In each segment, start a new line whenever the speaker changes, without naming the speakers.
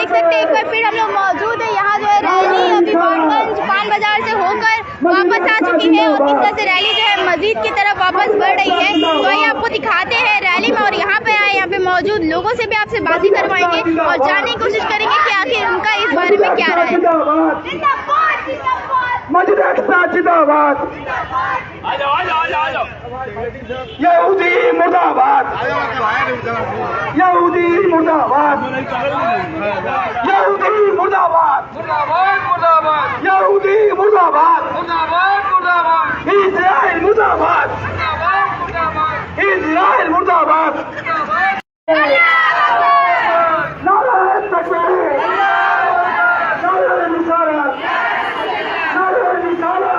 देख सकते हैं एक बार फिर हम लोग मौजूद है यहाँ जो है रैली अभी बाटगंज पान बाजार से होकर वापस आ चुकी है और किस तरह से रैली जो है मस्जिद की तरफ वापस बढ़ रही है। तो ये आपको दिखाते हैं रैली में और यहाँ पे आए यहाँ पे मौजूद लोगों से भी आपसे बातें करवाएंगे और जानने की कोशिश करेंगे कि आखिर उनका इस बारे में क्या राय है।
मस्जिद अक़सा जिंदाबाद, यहूदी मुर्दाबाद, यहूदी मुर्दाबाद, यहूदी मुर्दाबाद, यहूदी मुर्दाबाद, इज़राइल मुर्दाबाद, इज़राइल मुर्दाबाद। नारा तकबीर, नारा रिसालत, नारा रिसालत,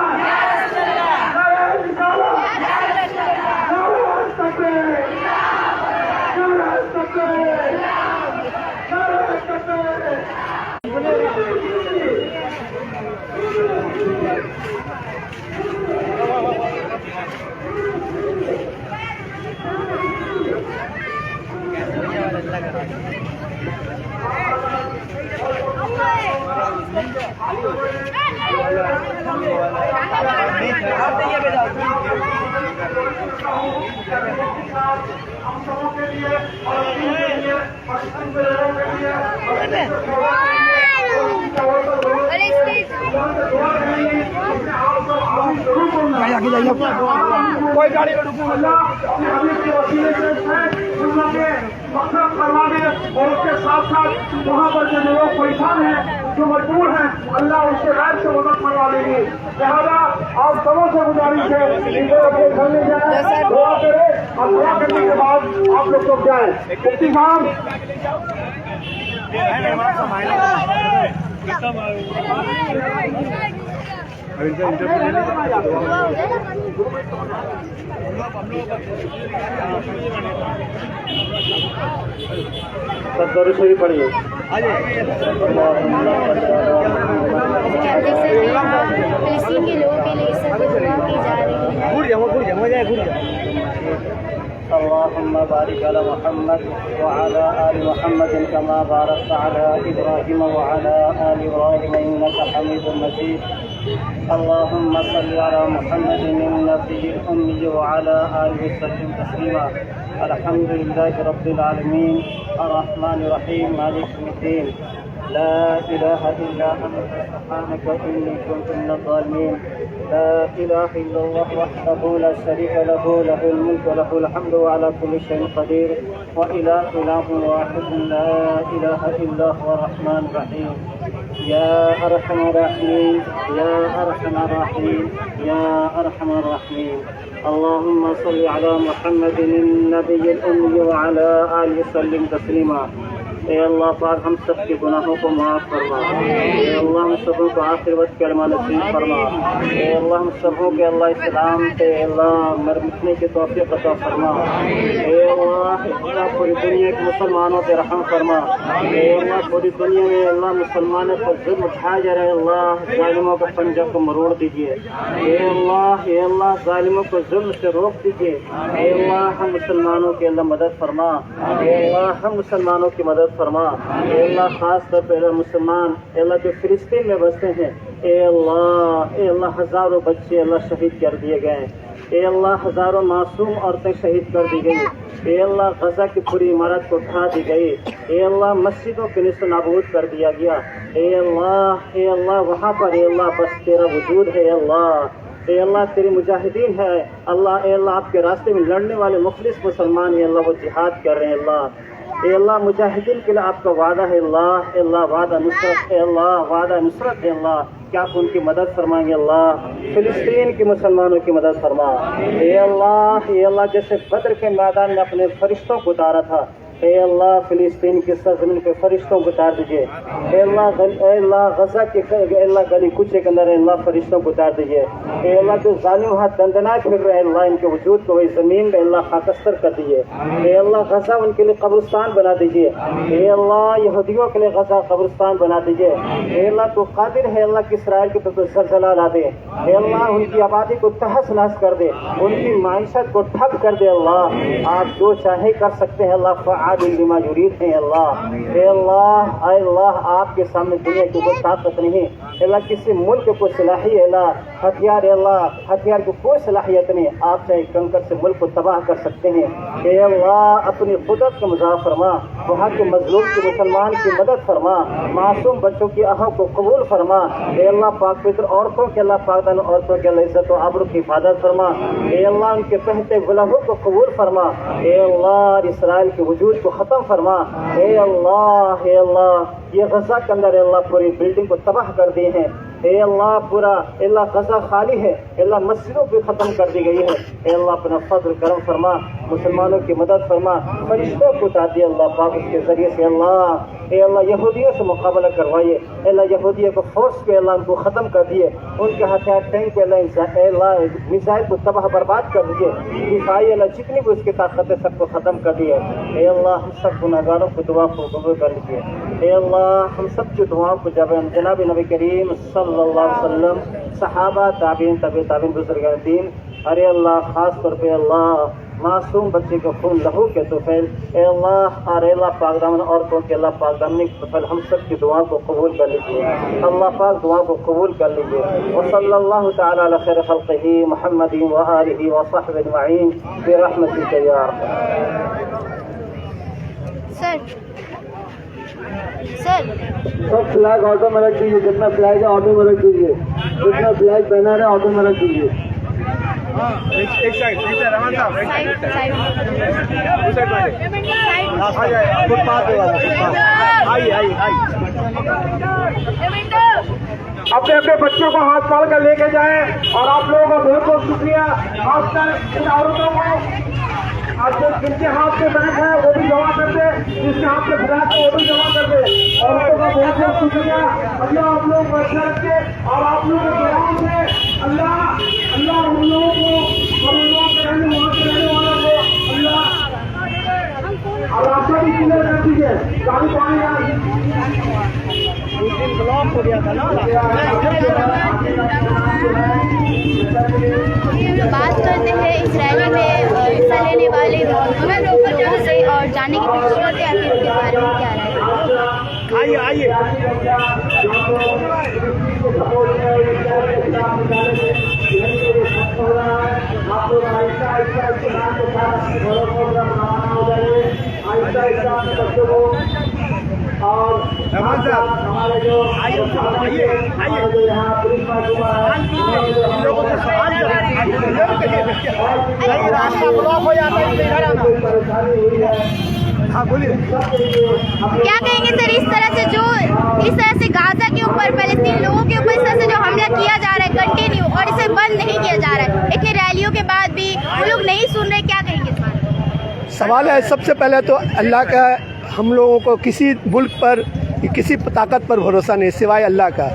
नारा रिसालत, नारा तकबीर, नारा तकबीर, नारा तकबीर। कोई गाड़ी में रुको मकसद करवा दे और उसके साथ साथ वहाँ पर जो लोग परेशान हैं, जो मजबूर हैं, अल्लाह उसके गैर से मदद करवा देगी। लिहाजा आप सबों से गुजारिश है इनको अपने घर में जाए, दुआ करें और दुआ करने के बाद आप लोग सब जाए। मुफ्ती साहब दरूद शरीफ पढ़िए।
फिलिस्तीन के लोगों के लिए सब दुआ की जा रही है।
اللهم بارك على محمد وعلى آل محمد كما باركت على إبراهيم وعلى آل إبراهيم إنك حميد مجيد. اللهم صل على محمد النبي الأمي وعلى آله وسلم تسليما. الحمد لله رب العالمين الرحمن الرحيم مالك يوم الدين. لا إله إلا أنت سبحانك إني كنت من الظالمين. لا إله إلا الله وحده لا شريك له، له الملك وله الحمد وعلى كل شيء قدير. وإله واحد لا إله إلا هو الرحمن الرحيم. يا أرحم الراحمين، يا أرحم الراحمين، يا أرحم الراحمين. اللهم صل على محمد النبي الأمي وعلى آله وسلم تسليما. اے اللہ پاک ہم سب کے گناہوں کو معاف فرما. اے اللہ ہم سبوں کو آخر وقت کلمہ نصیب فرما. اے اللہ ہم سبوں کے اللہ اسلام پہ اللہ مرنے کی توفیق عطا فرما. اے اللہ پوری دنیا کے مسلمانوں پہ رحم فرما. اے اللہ پوری دنیا میں اللہ مسلمانوں پر ظلم اٹھایا جا رہا ہے، اللہ ظالموں کا پنجہ کو مروڑ دیجیے. اے اللہ ظالموں کو ظلم سے روک دیجیے. اے اللہ ہم مسلمانوں کی اللہ مدد فرما. اے اللہ ہم مسلمانوں کی مدد فرما. اے اللہ خاص طور پہ مسلمان اے اللہ جو فلسطین میں بستے ہیں، اے اللہ ہزاروں بچے اللہ شہید کر دیے گئے. اے اللہ ہزاروں معصوم عورتیں شہید کر دی گئی. اے اللہ غزہ کی پوری عمارت کو اٹھا دی گئی. اے اللہ مسجدوں کو نیست و نابود کر دیا گیا. اے اللہ وہاں پر اے اللہ بس تیرا وجود ہے. اے اللہ تیری مجاہدین ہے اللہ. اے اللہ آپ کے راستے میں لڑنے والے مخلص مسلمان اے اللہ وہ جہاد کر رہے ہیں. اے اللہ مجاہدین کے لیے آپ کا وعدہ ہے اے اللہ وعدہ نصرت ہے. وعدہ نصرت ہے کیا آپ ان کی مدد فرمائیں گے فلسطین کے مسلمانوں کی مدد فرما. اے اللہ جیسے بدر کے میدان میں اپنے فرشتوں کو اتارا تھا، اے اللہ فلسطین کی سرزمین پہ فرشتوں کو اتار دیجیے. اے اللہ غزہ کے اے اللہ گلی کوچے کے اندر اے اللہ فرشتوں کو اتار دیجیے. اے اللہ جو ظالم وہاں دندنائے پھر رہے ہیں اللہ ان کے وجود کو وہی زمین میں اللہ خاکستر کر دیجیے. اے اللہ غزہ ان کے لیے قبرستان بنا دیجیے. اے اللہ یہودیوں کے لیے غزہ قبرستان بنا دیجیے. اے اللہ تو قادر ہے اللہ کی اسرائیل کے تو زلزلہ لا دے. اے اللہ ان کی آبادی کو تہس نہس کر دے، ان کی معیشت کو ٹھپ کر دے. اللہ آپ جو چاہے کر سکتے ہیں اللہ फ़आलुन लिमा युरीद हैं अल्लाह। ए अल्लाह आप के सामने दुनिया की कोई ताकत नहीं, अल्लाह किसी मुल्क को सलाही अल्लाह हथियार की कोई सलाहियत नहीं, आप चाहे कंकर से मुल्क को तबाह कर सकते हैं। ए अल्लाह अपनी कुदरत का मुज़ाफ़ फरमा, वहाँ के मजलूम के मुसलमान की मदद फरमा, मासूम बच्चों की आहों को कबूल फरमा। ए अल्लाह पाक पवित्र औरतों के अल्लाह पाकदान औरतों के अल्लाह इज़्ज़त और आबरू की हिफाजत फरमा। ए अल्लाह उनके पहनते गुलाहों को कबूल फरमा। ए अल्लाह इसराइल के वजूद को ख़त्म फरमा। ए अल्लाह ये गज़ा के अंदर अल्लाह पूरी बिल्डिंग को तबाह कर दिए हैं। ए अल्लाह पूरा अल्लाह गज़ा खाली है, अल्लाह मस्जिदों भी ख़त्म कर दी गई है। ए अल्लाह अपना फज़ल करम फरमा, मुसलमानों की मदद फरमा, फरिश्तों को उतार दिए अल्लाह पाक उसके ज़रिए से अल्लाह। ए अल्लाह यहूदियों से मुकाबला करवाइए, अल्लाह यहूदियों को फोर्स पे अल्लाह उनको ख़त्म कर दिए, उनके हथियार टैंक पे अल्लाह मिसाइल को तबाह बर्बाद कर दिए, दिफाई अल्लाह जितनी भी उसकी ताकत है सबको ख़त्म कर दिए। ए अल्लाह हम सब गुनाहगारों को दुआ को कबूल कर लीजिए। ए अल्लाह हम सब की दुआओं को जनाब नबी करीम सल्लल्लाहु अलैहि वसल्लम, सहाबा, ताबीन, ताबीन, बुजुर्गान दीन, अरे अल्लाह ख़ास तौर पे अल्लाह मासूम बच्चे को खून लहू के तुफैल, ए अल्लाह अरे अल्लाह पाक दामन औरतों के अल्लाह पाक दामन के तुफैल हम सब की दुआ को कबूल कर लीजिए। अल्लाह पाक दुआ को कबूल कर लीजिए। व सल्लल्लाहु तआला अला खैर खल्क़िही मुहम्मदिन व आलिहि व सहबिहि अजमईन बिरहमतिका या
सर
सब फ्लैग ऑटो में रख दीजिए, जितना फ्लैग है ऑटो में रख दीजिए, जितना फ्लैग बैनर है ऑटो में रख दीजिए।
एक साइड रहमान साहब,
अपने अपने बच्चों को हाथ पकड़ कर लेके जाएं और आप लोगों का बहुत बहुत शुक्रिया। खासकर इन औरतों को जिनके हाथ में बैग है वो भी जमा कर दे, जिसके हाथ में फ्लैग है वो भी जमा कर दे। औरतों का बहुत बहुत शुक्रिया। अल्लाह आप लोगों को अच्छा रखे और आप लोगों के दुआओं से अल्लाह हम लोगों को, हम लोगों के रहने वहाँ के रहने वालों को अल्लाह और रास्ता भी क्लियर कर दीजिए। गाड़ी पानी
ब्लॉक हो गया था ना।
बात करते हैं इजरायली में हिस्सा लेने वाले लोगों से और जानने की कोशिश करते हैं कि उनके बारे में क्या राय है।
आइए
और
रहमान साहब
हमारे जो
आइए लोगों को सवाल रास्ता ब्लॉक हो जाता है, इधर आना। हाँ बोलिए,
क्या कहेंगे सर इस तरह से गाजा के ऊपर, फलस्तीन लोगों के ऊपर इस तरह से जो हमला किया जा रहा है कंटिन्यू और इसे बंद नहीं किया जा रहा है, इतनी रैलियों के बाद भी वो लोग नहीं सुन रहे, क्या कहेंगे इस बारे?
सवाल है सबसे पहले तो अल्लाह का, हम लोगों को किसी मुल्क पर किसी ताकत पर भरोसा नहीं सिवाय अल्लाह का।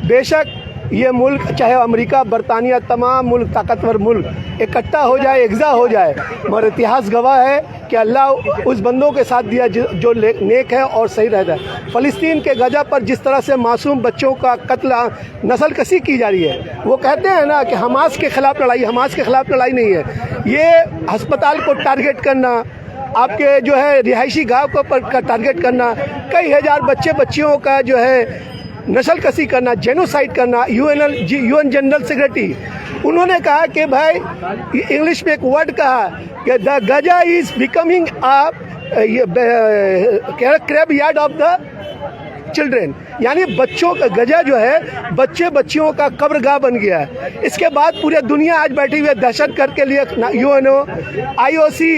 बेशक ये मुल्क चाहे अमेरिका, बरतानिया, तमाम मुल्क ताकतवर मुल्क इकट्ठा हो जाए, एकजा हो जाए, मगर इतिहास गवाह है कि अल्लाह उस बंदों के साथ दिया जो नेक है और सही रहता है। फ़लस्तीन के गजा पर जिस तरह से मासूम बच्चों का कत्ल, नस्ल कसी की जा रही है, वो कहते हैं ना कि हमास के ख़िलाफ़ लड़ाई, हमास के ख़िलाफ़ लड़ाई नहीं है। ये अस्पताल को टारगेट करना, आपके जो है रिहायशी गाँव को पर टारगेट करना, कई हज़ार बच्चियों का जो है नस्ल कसी करना, जेनोसाइड करना। यूएन जनरल सेक्रेटरी उन्होंने कहा कि भाई, इंग्लिश में एक वर्ड कहा कि the Gaza is becoming graveyard of the children, यानी बच्चों का गजा जो है बच्चियों का कब्रगाह बन गया है। इसके बाद पूरी दुनिया आज बैठी हुई है दहशतगर्द के लिए, यूएनओ, आईओसी,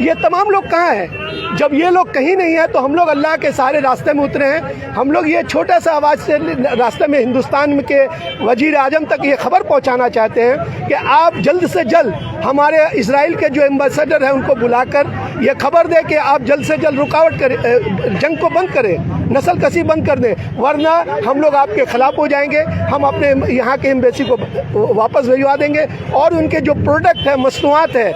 ये तमाम लोग कहाँ हैं? जब ये लोग कहीं नहीं है तो हम लोग अल्लाह के सारे रास्ते में उतरे हैं। हम लोग ये छोटा सा आवाज़ से रास्ते में हिंदुस्तान के वजीर आजम तक ये खबर पहुंचाना चाहते हैं कि आप जल्द से जल्द हमारे इजराइल के जो एम्बेसडर हैं उनको बुलाकर ये खबर दें कि आप जल्द से जल्द रुकावट करें, जंग को बंद करें, नस्ल कसी बंद कर दें, वरना हम लोग आपके खिलाफ हो जाएंगे। हम अपने यहाँ के एम्बेसी को वापस भिजवा देंगे और उनके जो प्रोडक्ट है, मसनूआत है,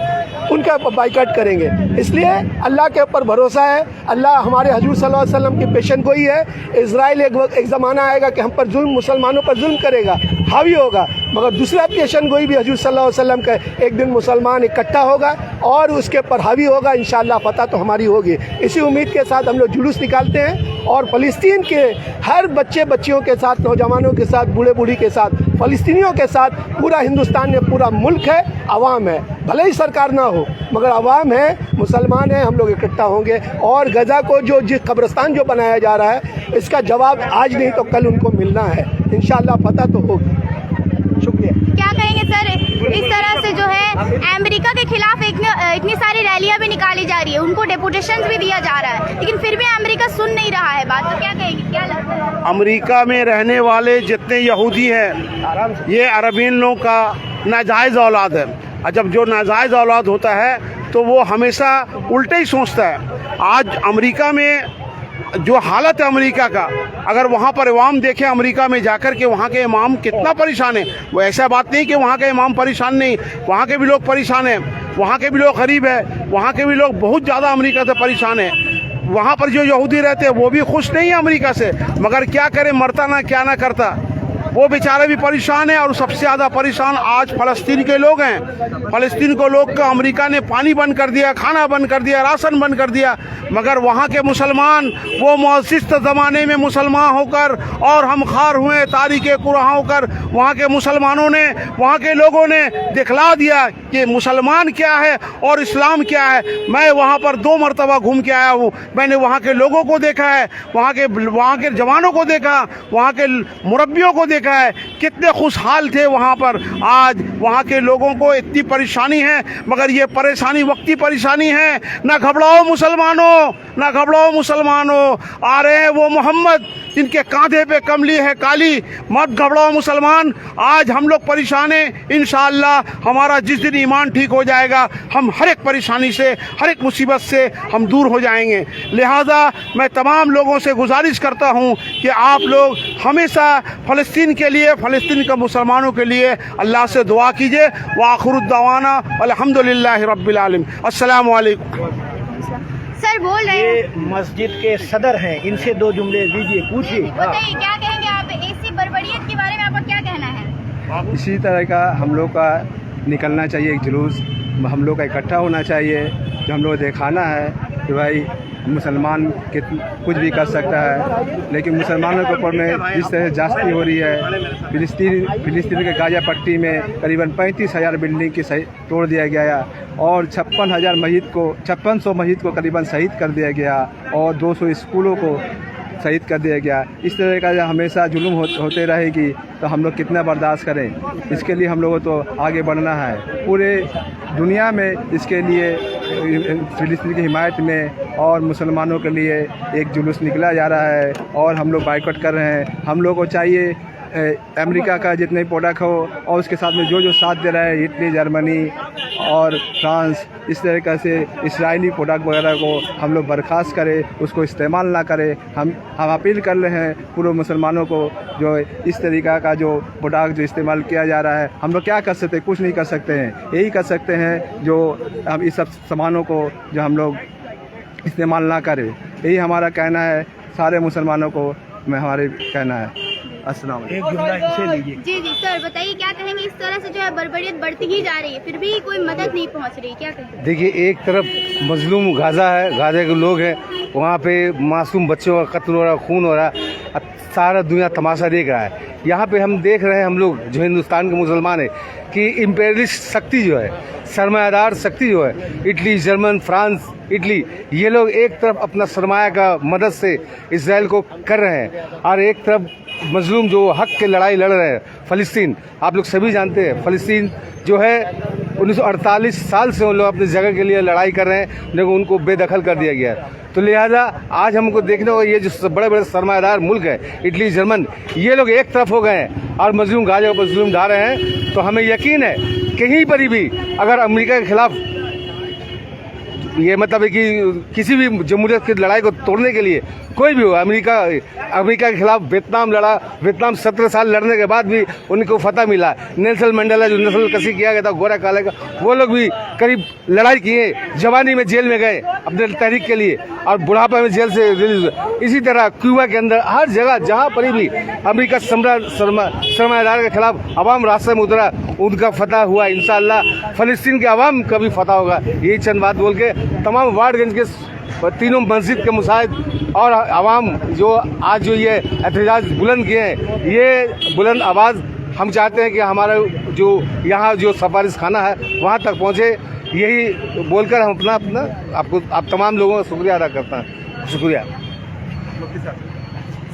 उनका बाइकाट करेंगे। इसलिए अल्लाह के ऊपर भरोसा है। अल्लाह हमारे हजूर सल्लल्लाहु अलैहि वसल्लम की पेशन गोई है। इजराइल एक ज़माना आएगा कि हम पर जुल्म, मुसलमानों पर जुल्म करेगा, हावी होगा, मगर दूसरा पेशन गोई भी हजूर सल्लल्लाहु अलैहि वसल्लम का एक दिन मुसलमान इकट्ठा होगा और उसके पर हावी होगा, इंशाअल्लाह फतह तो हमारी होगी। इसी उम्मीद के साथ हम लोग जुलूस निकालते हैं और फ़लस्तीन के हर बच्चे बच्चियों के साथ, नौजवानों के साथ, बूढ़े बूढ़ी के साथ, फ़लस्तीनियों के साथ पूरा हिंदुस्तान में पूरा मुल्क है, आवाम है, भले ही सरकार ना हो मगर आवाम है, मुसलमान है, हम लोग इकट्ठा होंगे और गजा को जो कब्रिस्तान जो बनाया जा रहा है इसका जवाब आज नहीं तो कल उनको मिलना है, इंशाअल्लाह फतह तो होगी। शुक्रिया।
क्या कहेंगे सर, इस तरह से जो है अमेरिका के खिलाफ इतनी सारी रैलियां भी निकाली जा रही है, उनको डेपुटेशंस भी दिया जा रहा है, लेकिन फिर भी अमेरिका सुन नहीं रहा है बात, तो क्या कहेंगे, क्या लगता है?
अमेरिका में रहने वाले जितने यहूदी हैं ये अरबीन लोगों का नाजायज़ औलाद है, और जब जो नाजायज़ औलाद होता है तो वो हमेशा उल्टे ही सोचता है। आज अमेरिका में जो हालत है अमेरिका का, अगर वहाँ पर इमाम देखें अमेरिका में जाकर के वहाँ के इमाम कितना परेशान है, वो ऐसा बात नहीं कि वहाँ के इमाम परेशान नहीं, वहाँ के भी लोग परेशान हैं, वहाँ के भी लोग गरीब है, वहाँ के भी लोग बहुत ज़्यादा अमेरिका से परेशान हैं। वहाँ पर जो यहूदी रहते हैं वो भी खुश नहीं है अमेरिका से, मगर क्या करे, मरता ना क्या ना करता, वो बेचारे भी परेशान हैं। और सबसे ज़्यादा परेशान आज फ़लस्तीन के लोग हैं। फ़लस्तीन को लोग का अमेरिका ने पानी बंद कर दिया, खाना बंद कर दिया, राशन बंद कर दिया, मगर वहाँ के मुसलमान वो मुअज़्ज़िज़ ज़माने में मुसलमान होकर और हम खार हुए तारीख़ कुरान होकर वहाँ के मुसलमानों ने, वहाँ के लोगों ने दिखला दिया कि मुसलमान क्या है और इस्लाम क्या है। मैं वहाँ पर 2 मरतबा घूम के आया हूँ, मैंने वहाँ के लोगों को देखा है, वहाँ के जवानों को देखा, वहाँ के मुरब्बियों को देखा है, कितने खुशहाल थे वहाँ पर। आज वहाँ के लोगों को इतनी परेशानी है, मगर ये परेशानी वक्ती परेशानी है। ना घबराओ मुसलमानों, ना घबराओ मुसलमानों, आ रहे हैं वो मोहम्मद जिनके कांधे पे कमली है काली, मत घबराओ मुसलमान। आज हम लोग परेशान हैं, इंशाअल्लाह हमारा जिस दिन ईमान ठीक हो जाएगा हम हर एक परेशानी से, हर एक मुसीबत से हम दूर हो जाएंगे। लिहाजा मैं तमाम लोगों से गुजारिश करता हूँ कि आप लोग हमेशा फ़लस्तीन के लिए, फ़लस्तीन के मुसलमानों के लिए अल्लाह से दुआ कीजिए। व आखिरुद दवाना अल्हम्दुलिल्लाहि रब्बिल आलमीन। अस्सलामु अलैकुम।
सर बोल रहे हैं,
ये मस्जिद के सदर हैं, इनसे 2 जुमले दीजिए, पूछिए।
बताइए क्या कहेंगे आप, ऐसी बर्बरियत के बारे में आपका क्या कहना है?
इसी तरह का हम लोग का निकलना चाहिए, एक जुलूस हम लोग का इकट्ठा होना चाहिए, जो हम लोग दिखाना है कि भाई मुसलमान कुछ भी कर सकता है, लेकिन मुसलमानों के ऊपर में जिस तरह जास्ती हो रही है। फिलिस्तीन के गाजा पट्टी में करीबन 35,000 बिल्डिंग की तोड़ दिया गया और 5600 मस्जिद को करीबन शहीद कर दिया गया और 200 स्कूलों को शहीद कर दिया गया। इस तरह का जब हमेशा जुल्म होते रहेगी तो हम लोग कितना बर्दाश्त करें। इसके लिए हम लोगों को तो आगे बढ़ना है, पूरे दुनिया में इसके लिए फिलिस्तीन की हिमायत में और मुसलमानों के लिए एक जुलूस निकला जा रहा है और हम लोग बाइकआउट कर रहे हैं। हम लोग को चाहिए अमेरिका का जितने प्रोडक्ट हो और उसके साथ में जो साथ दे रहा है इटली, जर्मनी और फ्रांस, इस तरीक़े से इस्राइली प्रोडक्ट वगैरह को हम लोग बर्खास्त करें, उसको इस्तेमाल ना करें। हम अपील कर रहे हैं पूरे मुसलमानों को, जो इस तरीक़ा का जो प्रोडक्ट जो इस्तेमाल किया जा रहा है, हम लोग क्या कर सकते हैं? कुछ नहीं कर सकते हैं। यही कर सकते हैं जो हम इस सब सामानों को जो हम लोग इस्तेमाल ना करें। यही हमारा कहना है, सारे मुसलमानों को हमारे कहना है। अस्सलाम
एक जुमला इसे लीजिए।
जी जी सर बताइए क्या कहेंगे, इस तरह से जो है बर्बरियत बढ़ती ही जा रही है, फिर भी कोई मदद नहीं पहुंच रही, क्या कहेंगे?
देखिए, एक तरफ मजलूम गाज़ा है, गाज़ा के लोग हैं, वहाँ पे मासूम बच्चों का कत्ल हो रहा, खून हो रहा, सारा दुनिया तमाशा देख रहा है। यहाँ पे हम देख रहे हैं, हम लोग जो हिंदुस्तान के मुसलमान हैं, कि इम्पेरियलिस्ट शक्ति जो है, सरमायादार शक्ति जो है, इटली, जर्मन, फ्रांस, इटली, ये लोग एक तरफ अपना सरमाया का मदद से इसराइल को कर रहे हैं और एक तरफ मजलूम जो हक के लड़ाई लड़ रहे हैं, फ़लस्तीन। आप लोग सभी जानते हैं फ़लस्तीन जो है 1948 साल से उन लोग अपनी जगह के लिए लड़ाई कर रहे हैं, लेकिन उनको बेदखल कर दिया गया। तो लिहाजा आज हमको देखने को ये जो बड़े बड़े सरमायादार मुल्क है, इटली, जर्मन, ये लोग एक तरफ हो गए हैं और मजलूम गाजा पर जुल्म ढा रहे हैं। तो हमें यकीन है कहीं पर भी अगर अमेरिका के खिलाफ ये मतलब है कि किसी भी जमहूरियत की लड़ाई को तोड़ने के लिए कोई भी हो, अमेरिका के खिलाफ वियतनाम लड़ा, वियतनाम 17 साल लड़ने के बाद भी उनको फतह मिला। नेल्सन मंडेला जो नस्ल कसी किया गया था गोरा काले का, वो लोग भी करीब लड़ाई किए, जवानी में जेल में गए अपने तहरीक के लिए। और बुढ़ापे में जेल से रिलीज हुए। इसी तरह क्यूबा के अंदर हर जगह जहाँ पर भी अमेरिका सरमायादार के खिलाफ अवाम रास्ते में उतरा, उनका फतह हुआ। इंशाअल्लाह फ़लस्तीन के अवाम का भी फतह होगा। यही चंद बात बोल के तमाम वार्डगंज के तीनों मस्जिद के मुसाहिद और अवाम जो आज जो ये एहतजाज बुलंद किए हैं, ये बुलंद आवाज़ हम चाहते हैं कि हमारा जो यहाँ जो सफारिश खाना है वहाँ तक पहुँचे। यही बोलकर हम अपना आप तमाम लोगों का शुक्रिया अदा करता हैं। शुक्रिया।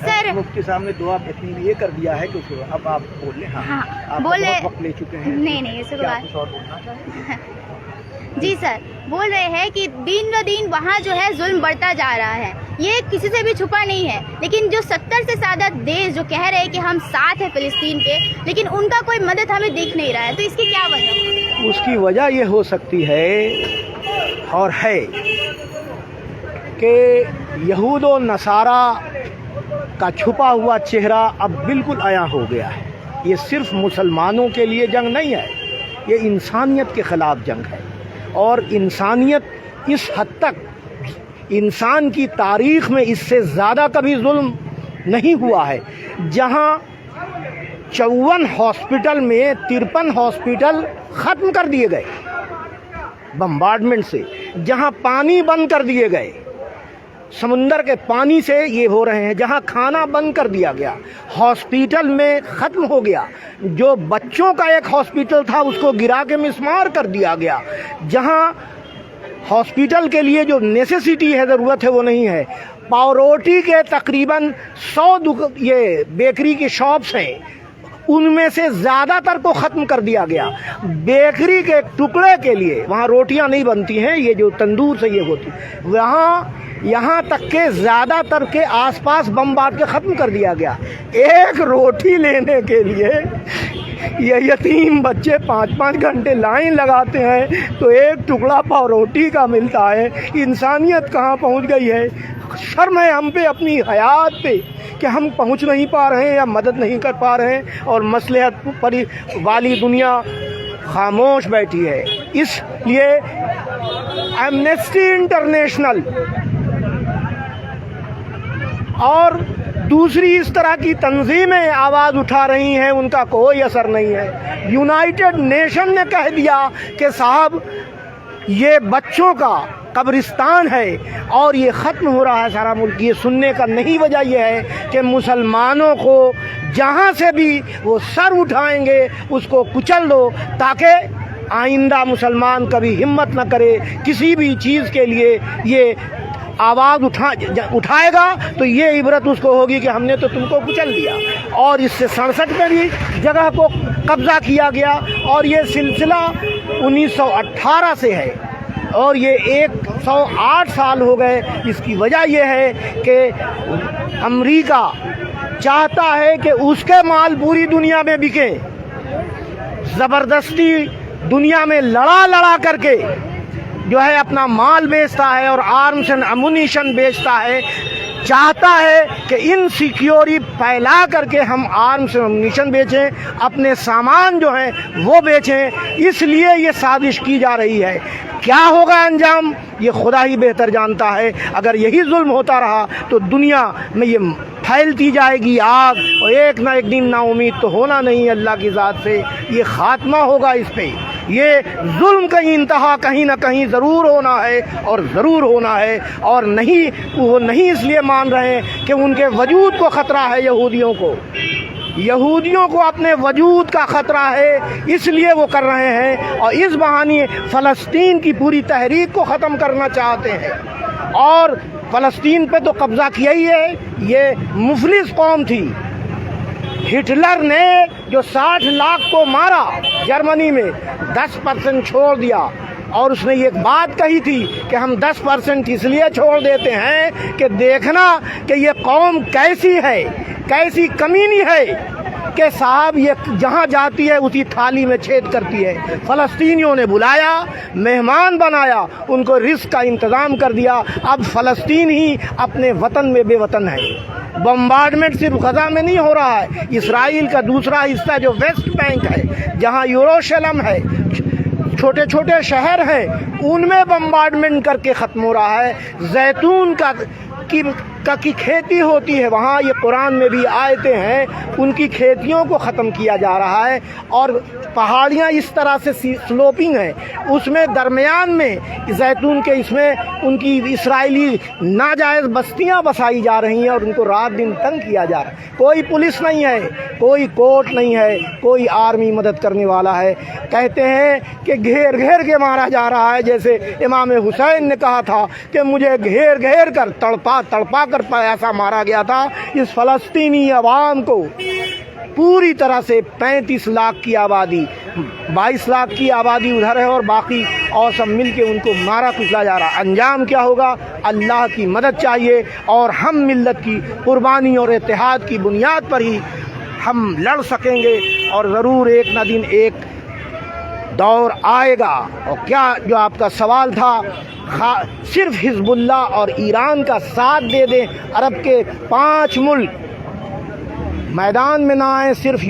सर
मुफ्ती साहब ने दुआ इतनी ये कर दिया है कि अब आप बोल लें। हाँ, आप
बोले
बहुत वक्त ले चुके हैं।
नहीं ऐसे
क्या
बात
कुछ और बोलना चाहिए?
जी सर, बोल रहे हैं कि दिन ब दिन वहाँ जो है जुल्म बढ़ता जा रहा है, ये किसी से भी छुपा नहीं है। लेकिन जो 70 से ज़्यादा देश जो कह रहे हैं कि हम साथ हैं फ़लस्तीन के, लेकिन उनका कोई मदद हमें दिख नहीं रहा है, तो इसकी क्या वजह?
उसकी वजह ये हो सकती है और है कि यहूद और नसारा का छुपा हुआ चेहरा अब बिल्कुल आया हो गया है। ये सिर्फ मुसलमानों के लिए जंग नहीं है, ये इंसानियत के ख़िलाफ़ जंग है। और इंसानियत इस हद तक, इंसान की तारीख़ में इससे ज़्यादा कभी जुल्म नहीं हुआ है। जहाँ 54 हॉस्पिटल में 53 हॉस्पिटल ख़त्म कर दिए गए बम्बार्डमेंट से, जहाँ पानी बंद कर दिए गए, समुंदर के पानी से ये हो रहे हैं, जहाँ खाना बंद कर दिया गया, हॉस्पिटल में ख़त्म हो गया। जो बच्चों का एक हॉस्पिटल था उसको गिरा के मिस्मार कर दिया गया। जहाँ हॉस्पिटल के लिए जो नेसेसिटी है, ज़रूरत है, वो नहीं है। पावरोटी के तकरीबन 100 ये बेकरी की शॉप्स हैं, उनमें से ज़्यादातर को ख़त्म कर दिया गया। बेकरी के टुकड़े के लिए वहाँ रोटियां नहीं बनती हैं, ये जो तंदूर से ये होती, वहाँ यहाँ तक के ज़्यादातर के आसपास बम बांध के ख़त्म कर दिया गया। एक रोटी लेने के लिए ये यतीम बच्चे 5-5 घंटे लाइन लगाते हैं, तो एक टुकड़ा पाव रोटी का मिलता है। इंसानियत कहाँ पहुँच गई है। शर्म है हम पे, अपनी हयात पे, कि हम पहुँच नहीं पा रहे हैं या मदद नहीं कर पा रहे हैं, और मसलहत पर वाली दुनिया खामोश बैठी है। इसलिए एमनेस्टी इंटरनेशनल और दूसरी इस तरह की तंजीमें आवाज़ उठा रही हैं, उनका कोई असर नहीं है। यूनाइटेड नेशन ने कह दिया कि साहब ये बच्चों का कब्रिस्तान है और ये ख़त्म हो रहा है सारा मुल्क। ये सुनने का नहीं वजह यह है कि मुसलमानों को जहाँ से भी वो सर उठाएंगे उसको कुचल दो, ताकि आइंदा मुसलमान कभी हिम्मत न करे किसी भी चीज़ के लिए। ये आवाज़ उठाएगा तो ये इबरत उसको होगी कि हमने तो तुमको कुचल दिया। और इससे 67 में भी जगह को कब्ज़ा किया गया, और ये सिलसिला 1918 से है, और ये 108 साल हो गए। इसकी वजह यह है कि अमेरिका चाहता है कि उसके माल पूरी दुनिया में बिके। ज़बरदस्ती दुनिया में लड़ा करके जो है अपना माल बेचता है और आर्म्स एंड अमुनिशन बेचता है। चाहता है कि इनसिक्योरिटी फैला करके हम आर्म्स एंड अमुनिशन बेचें, अपने सामान जो है वो बेचें। इसलिए ये साजिश की जा रही है। क्या होगा अंजाम ये खुदा ही बेहतर जानता है। अगर यही जुल्म होता रहा तो दुनिया में ये फैलती जाएगी आग, और एक ना एक दिन ना उम्मीद तो होना नहीं अल्लाह की ज़ात से, ये ख़ात्मा होगा इस पे। ये जुल्म का इंतहा कहीं ना कहीं ज़रूर होना है और ज़रूर होना है। और नहीं, वो नहीं इसलिए मान रहे हैं कि उनके वजूद को ख़तरा है। यहूदियों को अपने वजूद का ख़तरा है, इसलिए वो कर रहे हैं, और इस बहाने फ़लस्तीन की पूरी तहरीक को ख़त्म करना चाहते हैं। और फ़लस्तीन पे तो कब्ज़ा किया ही है। ये मुफलिस कौम थी। हिटलर ने जो 60 लाख को मारा जर्मनी में, 10% छोड़ दिया, और उसने ये बात कही थी कि हम 10% इसलिए छोड़ देते हैं कि देखना कि ये कौम कैसी है, कैसी कमीनी है, कि साहब ये जहाँ जाती है उसी थाली में छेद करती है। फ़लस्तीनियों ने बुलाया, मेहमान बनाया, उनको रिस्क का इंतज़ाम कर दिया। अब फ़लस्तीन ही अपने वतन में बेवतन है। बम्बार्डमेंट सिर्फ गज़ा में नहीं हो रहा है, इसराइल का दूसरा हिस्सा जो वेस्ट बैंक है, जहाँ यरूशलेम है, छोटे छोटे शहर हैं उनमें बम्बार्डमेंट करके ख़त्म हो रहा है। जैतून की खेती होती है वहाँ, ये कुरान में भी आयतें हैं, उनकी खेतियों को ख़त्म किया जा रहा है। और पहाड़ियाँ इस तरह से स्लोपिंग हैं, उसमें दरमियान में जैतून के इसमें उनकी इसराइली नाजायज़ बस्तियाँ बसाई जा रही हैं और उनको रात दिन तंग किया जा रहा है। कोई पुलिस नहीं है, कोई कोर्ट नहीं है, कोई आर्मी मदद करने वाला है। कहते हैं कि घेर घेर के मारा जा रहा है, जैसे इमाम हुसैन ने कहा था कि मुझे घेर घेर कर तड़पा तड़पा कर ऐसा मारा गया था। इस फ़लस्तीनी अवाम को पूरी तरह से 35 लाख की आबादी, 22 लाख की आबादी उधर है और बाकी और सब मिल के उनको मारा कुचला जा रहा। अंजाम क्या होगा? अल्लाह की मदद चाहिए और हम मिल्लत की कुर्बानी और इत्तेहाद की बुनियाद पर ही हम लड़ सकेंगे और ज़रूर एक न दिन एक दौर आएगा। और क्या जो आपका सवाल था, सिर्फ हिज़्बुल्लाह और ईरान का साथ दे दें, अरब के 5 मुल्क मैदान में ना आए, सिर्फ